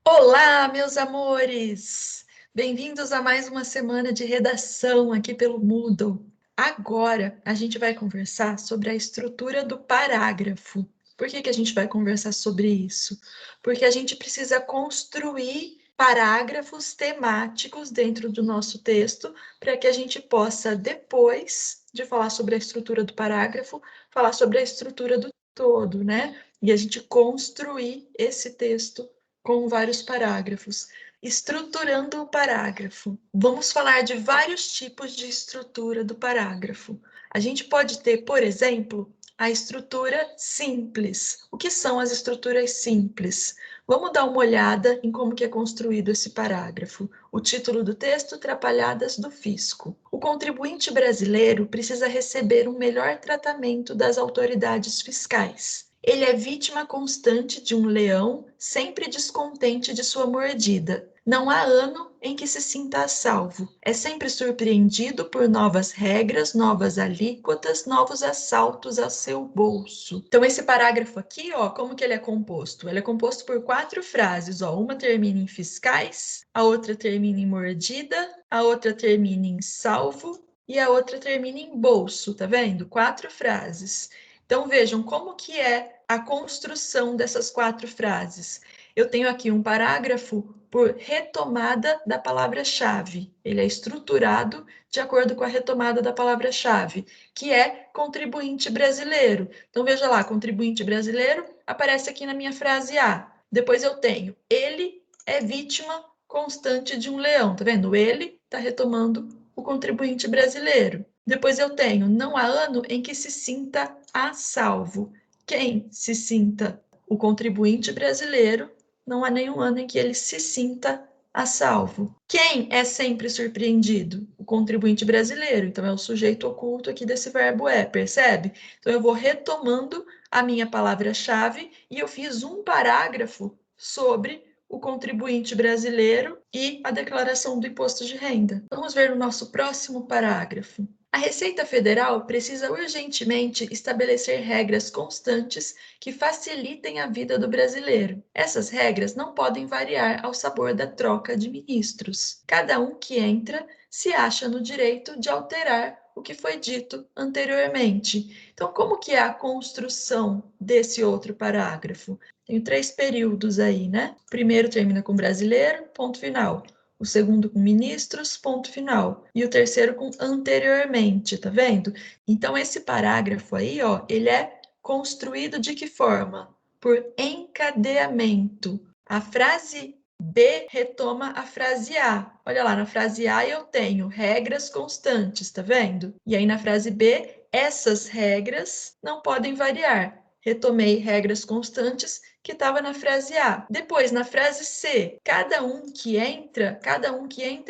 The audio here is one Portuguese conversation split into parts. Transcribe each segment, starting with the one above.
Olá, meus amores! Bem-vindos a mais uma semana de redação aqui pelo Moodle. Agora a gente vai conversar sobre a estrutura do parágrafo. Por que a gente vai conversar sobre isso? Porque a gente precisa construir parágrafos temáticos dentro do nosso texto para que a gente possa, depois de falar sobre a estrutura do parágrafo, falar sobre a estrutura do todo, né? E a gente construir esse texto com vários parágrafos. Estruturando o parágrafo. Vamos falar de vários tipos de estrutura do parágrafo. A gente pode ter, por exemplo, a estrutura simples. O que são as estruturas simples? Vamos dar uma olhada em como que é construído esse parágrafo. O título do texto, Trapalhadas do Fisco. O contribuinte brasileiro precisa receber um melhor tratamento das autoridades fiscais. Ele é vítima constante de um leão, sempre descontente de sua mordida. Não há ano em que se sinta a salvo. É sempre surpreendido por novas regras, novas alíquotas, novos assaltos ao seu bolso. Então, esse parágrafo aqui, ó, como que ele é composto? Ele é composto por 4 frases, ó. Uma termina em fiscais, a outra termina em mordida, a outra termina em salvo e a outra termina em bolso, tá vendo? 4 frases. Então, vejam como que é a construção dessas 4 frases. Eu tenho aqui um parágrafo por retomada da palavra-chave. Ele é estruturado de acordo com a retomada da palavra-chave, que é contribuinte brasileiro. Então, veja lá, contribuinte brasileiro aparece aqui na minha frase A. Depois eu tenho, ele é vítima constante de um leão. Tá vendo? Ele está retomando o contribuinte brasileiro. Depois eu tenho, não há ano em que se sinta a salvo. Quem se sinta? O contribuinte brasileiro. Não há nenhum ano em que ele se sinta a salvo. Quem é sempre surpreendido? O contribuinte brasileiro. Então, é o sujeito oculto aqui desse verbo é, percebe? Então, eu vou retomando a minha palavra-chave e eu fiz um parágrafo sobre o contribuinte brasileiro e a declaração do imposto de renda. Vamos ver o nosso próximo parágrafo. A Receita Federal precisa urgentemente estabelecer regras constantes que facilitem a vida do brasileiro. Essas regras não podem variar ao sabor da troca de ministros. Cada um que entra se acha no direito de alterar o que foi dito anteriormente. Então, como que é a construção desse outro parágrafo? Tenho 3 períodos aí, né? O primeiro termina com brasileiro, ponto final. O segundo com ministros, ponto final. E o terceiro com anteriormente, tá vendo? Então, esse parágrafo aí, ó, ele é construído de que forma? Por encadeamento. A frase B retoma a frase A. Olha lá, na frase A eu tenho regras constantes, tá vendo? E aí na frase B, essas regras não podem variar. Retomei regras constantes que estava na frase A. Depois, na frase C, cada um que entra,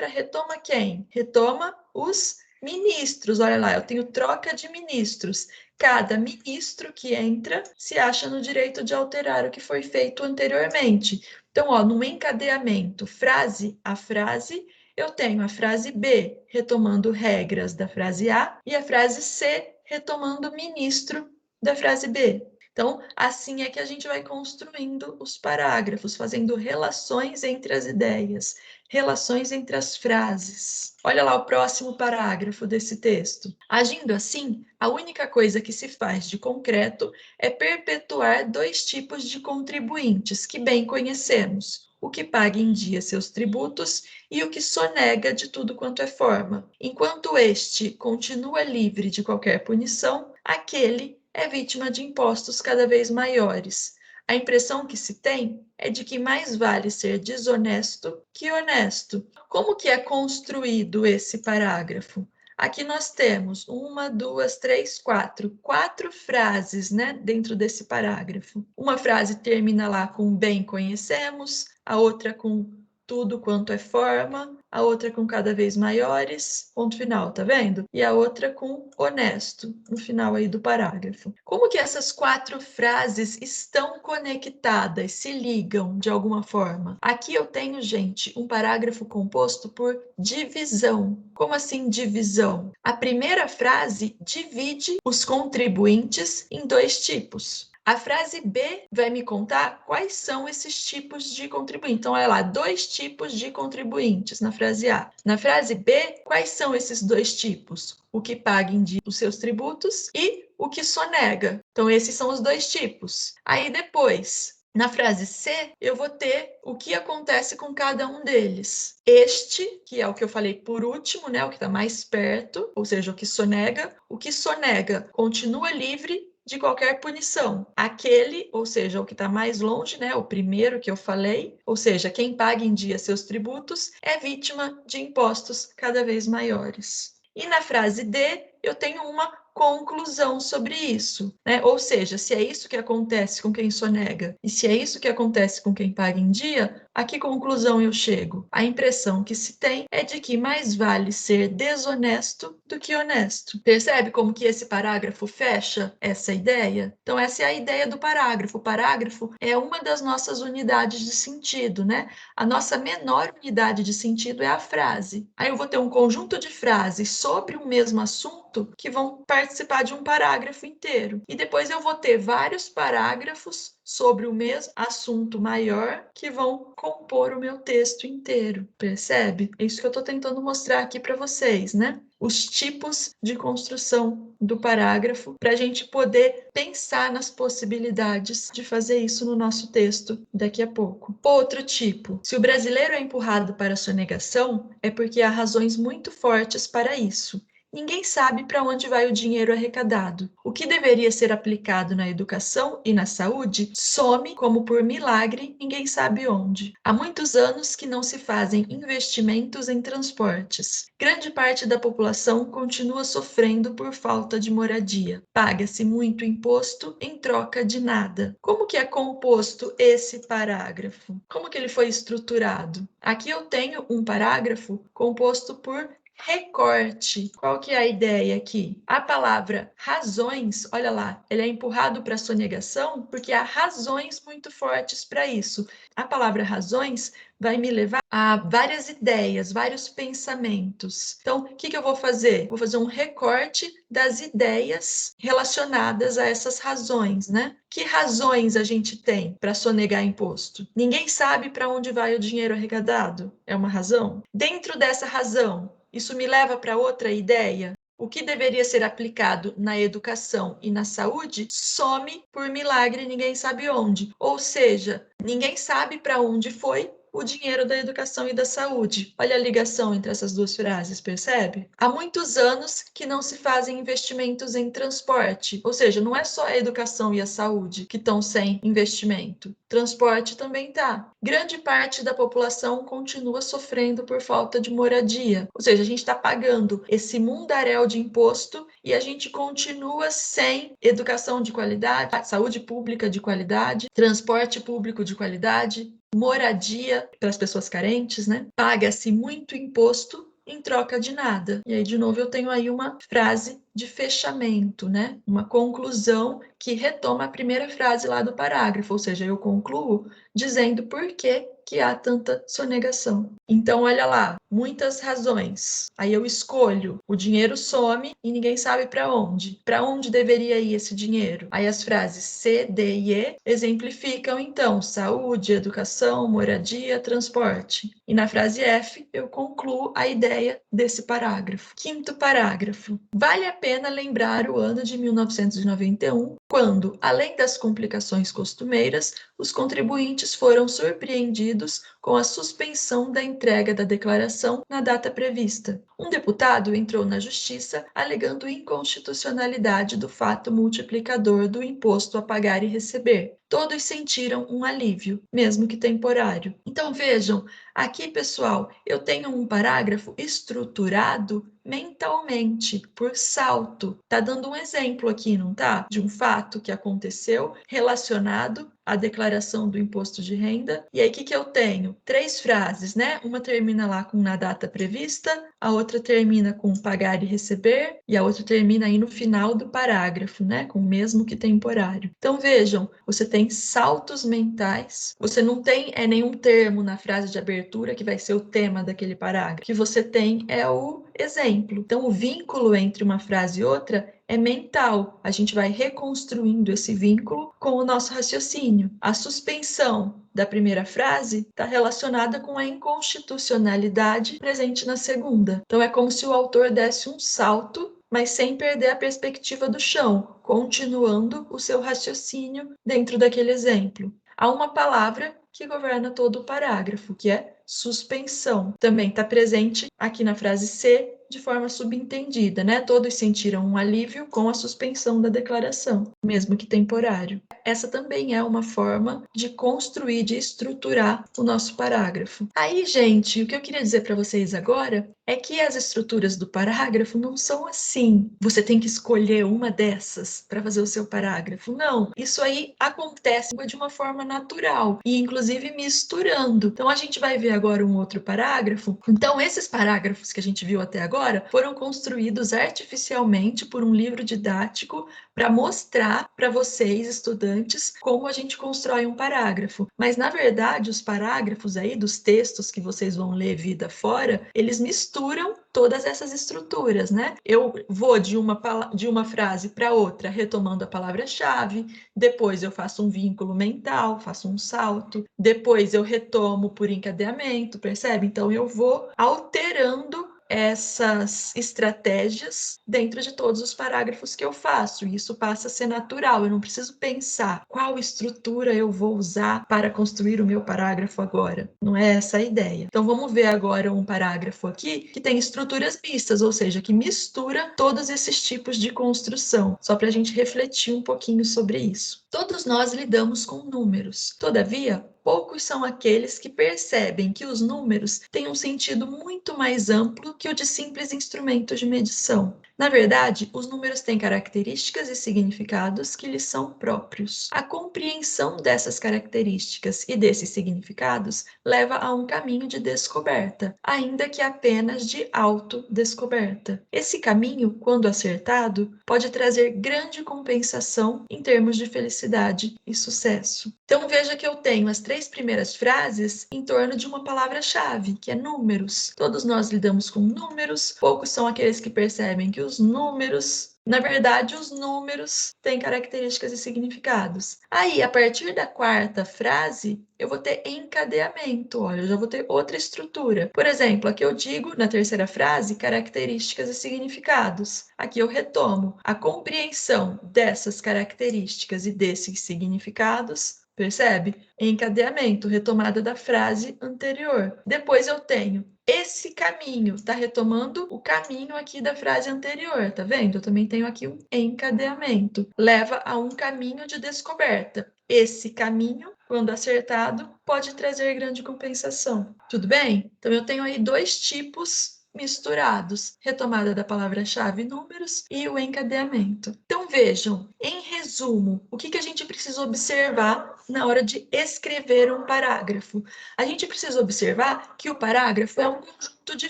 retoma quem? Retoma os ministros. Olha lá, eu tenho troca de ministros. Cada ministro que entra se acha no direito de alterar o que foi feito anteriormente. Então, ó, no encadeamento, frase a frase, eu tenho a frase B retomando regras da frase A e a frase C retomando ministro da frase B. Então, assim é que a gente vai construindo os parágrafos, fazendo relações entre as ideias, relações entre as frases. Olha lá o próximo parágrafo desse texto. Agindo assim, a única coisa que se faz de concreto é perpetuar 2 tipos de contribuintes que bem conhecemos: o que paga em dia seus tributos e o que sonega de tudo quanto é forma. Enquanto este continua livre de qualquer punição, aquele é vítima de impostos cada vez maiores. A impressão que se tem é de que mais vale ser desonesto que honesto. Como que é construído esse parágrafo? Aqui nós temos 1, 2, 3, 4. 4 frases, né, dentro desse parágrafo. Uma frase termina lá com bem conhecemos, a outra com tudo quanto é forma, a outra com cada vez maiores, ponto final, tá vendo? E a outra com honesto, no final aí do parágrafo. Como que essas 4 frases estão conectadas, se ligam de alguma forma? Aqui eu tenho, gente, um parágrafo composto por divisão. Como assim divisão? A primeira frase divide os contribuintes em 2 tipos. A frase B vai me contar quais são esses tipos de contribuinte. Então, olha lá, 2 tipos de contribuintes na frase A. Na frase B, quais são esses 2 tipos? O que paga em dia os seus tributos e o que sonega. Então, esses são os 2 tipos. Aí depois, na frase C, eu vou ter o que acontece com cada um deles. Este, que é o que eu falei por último, né, o que está mais perto, ou seja, o que sonega continua livre de qualquer punição. Aquele, ou seja, o que está mais longe, né, o primeiro que eu falei, ou seja, quem paga em dia seus tributos é vítima de impostos cada vez maiores. E na frase D, eu tenho uma conclusão sobre isso, né? Ou seja, se é isso que acontece com quem sonega e se é isso que acontece com quem paga em dia, a que conclusão eu chego? A impressão que se tem é de que mais vale ser desonesto do que honesto. Percebe como que esse parágrafo fecha essa ideia? Então, essa é a ideia do parágrafo. O parágrafo é uma das nossas unidades de sentido, né? A nossa menor unidade de sentido é a frase. Aí eu vou ter um conjunto de frases sobre o mesmo assunto que vão participar de um parágrafo inteiro. E depois eu vou ter vários parágrafos sobre o mesmo assunto maior que vão compor o meu texto inteiro. Percebe? É isso que eu estou tentando mostrar aqui para vocês, né? Os tipos de construção do parágrafo para a gente poder pensar nas possibilidades de fazer isso no nosso texto daqui a pouco. Outro tipo: se o brasileiro é empurrado para a sonegação, é porque há razões muito fortes para isso. Ninguém sabe para onde vai o dinheiro arrecadado. O que deveria ser aplicado na educação e na saúde some como por milagre, ninguém sabe onde. Há muitos anos que não se fazem investimentos em transportes. Grande parte da população continua sofrendo por falta de moradia. Paga-se muito imposto em troca de nada. Como que é composto esse parágrafo? Como que ele foi estruturado? Aqui eu tenho um parágrafo composto por recorte. Qual que é a ideia aqui? A palavra razões, olha lá, ele é empurrado para a sonegação porque há razões muito fortes para isso. A palavra razões vai me levar a várias ideias, vários pensamentos. Então, o que eu vou fazer? Vou fazer um recorte das ideias relacionadas a essas razões, né? Que razões a gente tem para sonegar imposto? Ninguém sabe para onde vai o dinheiro arrecadado. É uma razão? Dentro dessa razão, isso me leva para outra ideia. O que deveria ser aplicado na educação e na saúde some por milagre, ninguém sabe onde. Ou seja, ninguém sabe para onde foi o dinheiro da educação e da saúde. Olha a ligação entre essas duas frases, percebe? Há muitos anos que não se fazem investimentos em transporte, ou seja, não é só a educação e a saúde que estão sem investimento. Transporte também está. Grande parte da população continua sofrendo por falta de moradia, ou seja, a gente está pagando esse mundaréu de imposto e a gente continua sem educação de qualidade, saúde pública de qualidade, transporte público de qualidade, moradia para as pessoas carentes, né? Paga-se muito imposto em troca de nada. E aí, de novo, eu tenho aí uma frase de fechamento, né? Uma conclusão que retoma a primeira frase lá do parágrafo, ou seja, eu concluo dizendo por que há tanta sonegação. Então, olha lá, muitas razões. Aí eu escolho, o dinheiro some e ninguém sabe para onde. Para onde deveria ir esse dinheiro? Aí as frases C, D e E exemplificam, então, saúde, educação, moradia, transporte. E na frase F, eu concluo a ideia desse parágrafo. Quinto parágrafo. Vale a pena lembrar o ano de 1991, quando, além das complicações costumeiras, os contribuintes foram surpreendidos com a suspensão da entrega da declaração na data prevista. Um deputado entrou na justiça alegando inconstitucionalidade do fato multiplicador do imposto a pagar e receber. Todos sentiram um alívio, mesmo que temporário. Então vejam, aqui, pessoal, eu tenho um parágrafo estruturado mentalmente, por salto. Tá dando um exemplo aqui, não tá? De um fato que aconteceu relacionado à declaração do imposto de renda. E aí, o que eu tenho? 3 frases, né? Uma termina lá com na data prevista, a outra termina com pagar e receber, e a outra termina aí no final do parágrafo, né? Com mesmo que temporário. Então, vejam, você tem saltos mentais, você não tem nenhum termo na frase de abertura que vai ser o tema daquele parágrafo. O que você tem é o exemplo. Então, o vínculo entre uma frase e outra é mental. A gente vai reconstruindo esse vínculo com o nosso raciocínio. A suspensão da primeira frase está relacionada com a inconstitucionalidade presente na segunda. Então, é como se o autor desse um salto, mas sem perder a perspectiva do chão, continuando o seu raciocínio dentro daquele exemplo. Há uma palavra que governa todo o parágrafo, que é suspensão. Também está presente aqui na frase C, de forma subentendida, né? Todos sentiram um alívio com a suspensão da declaração, mesmo que temporário. Essa também é uma forma de construir, de estruturar o nosso parágrafo. Aí, gente, o que eu queria dizer para vocês agora é que as estruturas do parágrafo não são assim. Você tem que escolher uma dessas para fazer o seu parágrafo. Não, isso aí acontece de uma forma natural e inclusive misturando. Então a gente vai ver agora um outro parágrafo. Então esses parágrafos que a gente viu até agora foram construídos artificialmente por um livro didático para mostrar para vocês, estudantes, como a gente constrói um parágrafo. Mas, na verdade, os parágrafos aí dos textos que vocês vão ler vida fora, eles misturam todas essas estruturas, né? Eu vou de uma frase para outra, retomando a palavra-chave, depois eu faço um vínculo mental, faço um salto, depois eu retomo por encadeamento, percebe? Então, eu vou alterando essas estratégias dentro de todos os parágrafos que eu faço. E isso passa a ser natural. Eu não preciso pensar qual estrutura eu vou usar para construir o meu parágrafo agora. Não é essa a ideia. Então vamos ver agora um parágrafo aqui que tem estruturas mistas, ou seja, que mistura todos esses tipos de construção, só para a gente refletir um pouquinho sobre isso. Todos nós lidamos com números. Todavia, poucos são aqueles que percebem que os números têm um sentido muito mais amplo que o de simples instrumentos de medição. Na verdade, os números têm características e significados que lhes são próprios. A compreensão dessas características e desses significados leva a um caminho de descoberta, ainda que apenas de autodescoberta. Esse caminho, quando acertado, pode trazer grande compensação em termos de felicidade e sucesso. Então veja que eu tenho as 3 primeiras frases em torno de uma palavra-chave, que é números. Todos nós lidamos com números, poucos são aqueles que percebem que os números, na verdade, os números têm características e significados. Aí, a partir da 4ª frase, eu vou ter encadeamento, olha, eu já vou ter outra estrutura. Por exemplo, aqui eu digo, na 3ª frase, características e significados. Aqui eu retomo a compreensão dessas características e desses significados. Percebe? Encadeamento, retomada da frase anterior. Depois eu tenho esse caminho, está retomando o caminho aqui da frase anterior, tá vendo? Eu também tenho aqui um encadeamento. Leva a um caminho de descoberta. Esse caminho, quando acertado, pode trazer grande compensação. Tudo bem? Então eu tenho aí 2 tipos misturados, retomada da palavra-chave números e o encadeamento. Então vejam, em resumo, o que a gente precisa observar na hora de escrever um parágrafo? A gente precisa observar que o parágrafo é um conjunto de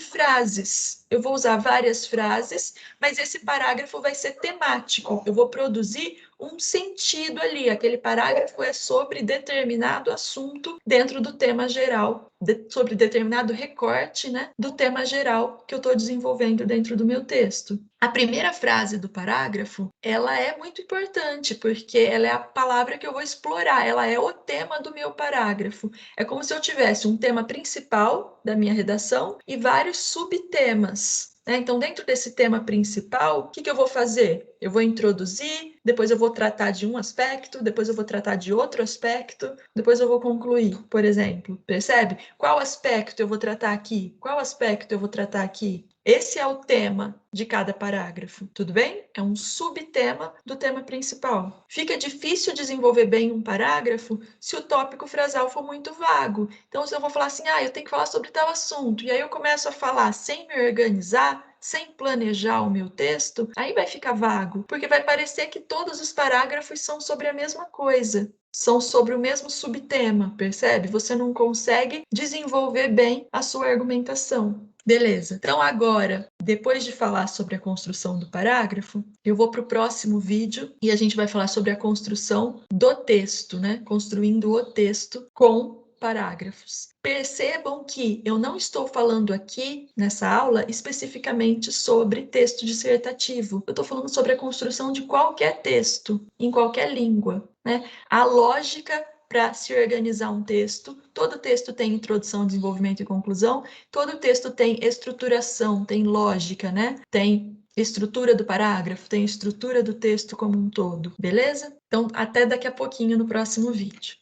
frases. Eu vou usar várias frases, mas esse parágrafo vai ser temático. Eu vou produzir um sentido ali. Aquele parágrafo é sobre determinado assunto dentro do tema geral, sobre determinado recorte, né, do tema geral que eu estou desenvolvendo dentro do meu texto. A primeira frase do parágrafo, ela é muito importante, porque ela é a palavra que eu vou explorar, ela é o tema do meu parágrafo. É como se eu tivesse um tema principal da minha redação e vários subtemas. Então, dentro desse tema principal, o que eu vou fazer? Eu vou introduzir, depois eu vou tratar de um aspecto, depois eu vou tratar de outro aspecto, depois eu vou concluir, por exemplo. Percebe? Qual aspecto eu vou tratar aqui? Qual aspecto eu vou tratar aqui? Esse é o tema de cada parágrafo, tudo bem? É um subtema do tema principal. Fica difícil desenvolver bem um parágrafo se o tópico frasal for muito vago. Então, se eu vou falar assim, eu tenho que falar sobre tal assunto, e aí eu começo a falar sem me organizar, sem planejar o meu texto, aí vai ficar vago, porque vai parecer que todos os parágrafos são sobre a mesma coisa. São sobre o mesmo subtema, percebe? Você não consegue desenvolver bem a sua argumentação. Beleza. Então agora, depois de falar sobre a construção do parágrafo, eu vou para o próximo vídeo e a gente vai falar sobre a construção do texto, né? Construindo o texto com parágrafos. Percebam que eu não estou falando aqui, nessa aula, especificamente sobre texto dissertativo. Eu estou falando sobre a construção de qualquer texto, em qualquer língua, né? A lógica para se organizar um texto. Todo texto tem introdução, desenvolvimento e conclusão. Todo texto tem estruturação, tem lógica, né? Tem estrutura do parágrafo, tem estrutura do texto como um todo, beleza? Então, até daqui a pouquinho no próximo vídeo.